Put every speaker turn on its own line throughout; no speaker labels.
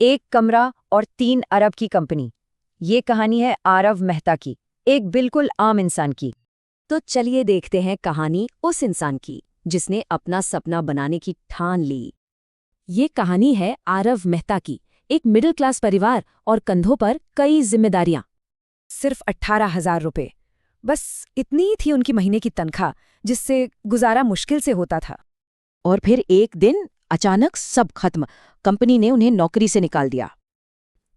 एक कमरा और 3 अरब की कंपनी। ये कहानी है आरव मेहता की, एक बिल्कुल आम इंसान की।
तो चलिए देखते हैं कहानी उस इंसान की जिसने अपना सपना बनाने की ठान ली। ये कहानी है आरव मेहता की, एक मिडिल क्लास परिवार और कंधों पर कई जिम्मेदारियां।
सिर्फ 18,000 रुपए, बस इतनी ही थी उनकी महीने की तनख्वाह, जिससे गुजारा मुश्किल से होता था।
और फिर एक दिन अचानक सब खत्म। कंपनी ने उन्हें नौकरी से निकाल दिया।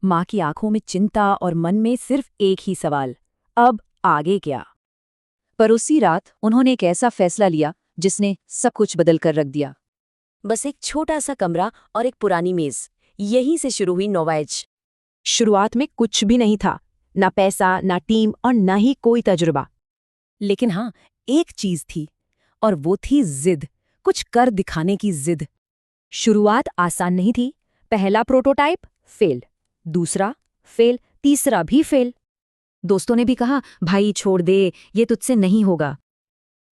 माँ की आंखों में चिंता और मन में सिर्फ एक ही सवाल, अब आगे क्या। पर उसी रात उन्होंने एक ऐसा फैसला लिया जिसने सब कुछ बदल कर रख दिया। बस एक छोटा सा कमरा और एक पुरानी मेज, यहीं से शुरू हुई नोवा एज। शुरुआत में कुछ भी नहीं था, ना पैसा, ना टीम और ना ही कोई तजुर्बा। लेकिन हाँ, एक चीज थी, और वो थी जिद, कुछ कर दिखाने की जिद। शुरुआत आसान नहीं थी। पहला प्रोटोटाइप फेल, दूसरा फेल, तीसरा भी फेल। दोस्तों ने भी कहा, भाई छोड़ दे, ये तुझसे नहीं होगा।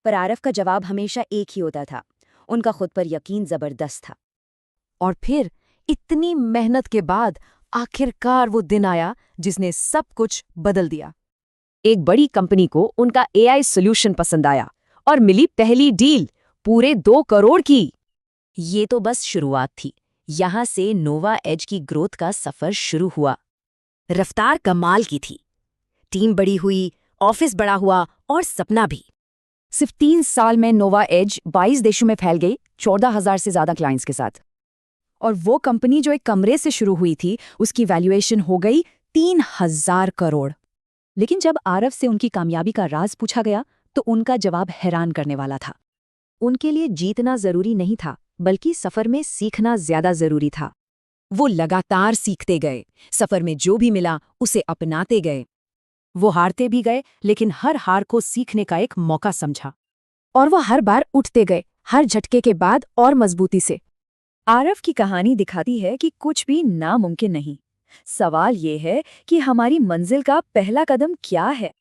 पर आरव का जवाब हमेशा एक ही होता था, उनका खुद पर यकीन जबरदस्त था। और फिर इतनी मेहनत के बाद आखिरकार वो दिन आया जिसने सब कुछ बदल दिया। एक बड़ी कंपनी को उनका एआई सॉल्यूशन पसंद आया और मिली पहली डील, पूरे 2 करोड़ की। ये तो बस शुरुआत थी। यहां से नोवा एज की ग्रोथ का सफर शुरू हुआ। रफ्तार कमाल की थी। टीम बड़ी हुई, ऑफिस बड़ा हुआ और सपना भी।
सिर्फ 3 साल में नोवा एज 22 देशों में फैल गई, 14,000 से ज्यादा क्लाइंट्स के साथ। और वो कंपनी जो एक कमरे से शुरू हुई थी, उसकी वैल्यूएशन हो गई 3,000 करोड़। लेकिन जब आरव से उनकी कामयाबी का राज पूछा गया, तो उनका जवाब हैरान करने वाला था।
उनके लिए जीतना जरूरी नहीं था, बल्कि सफर में सीखना ज्यादा जरूरी था। वो लगातार सीखते गए, सफर में जो भी मिला उसे अपनाते गए। वो हारते भी गए, लेकिन हर हार को सीखने का एक मौका समझा।
और वो हर बार उठते गए, हर झटके के बाद और मजबूती से। आरव की कहानी दिखाती है कि कुछ भी नामुमकिन नहीं। सवाल ये है कि हमारी मंजिल का पहला कदम क्या है।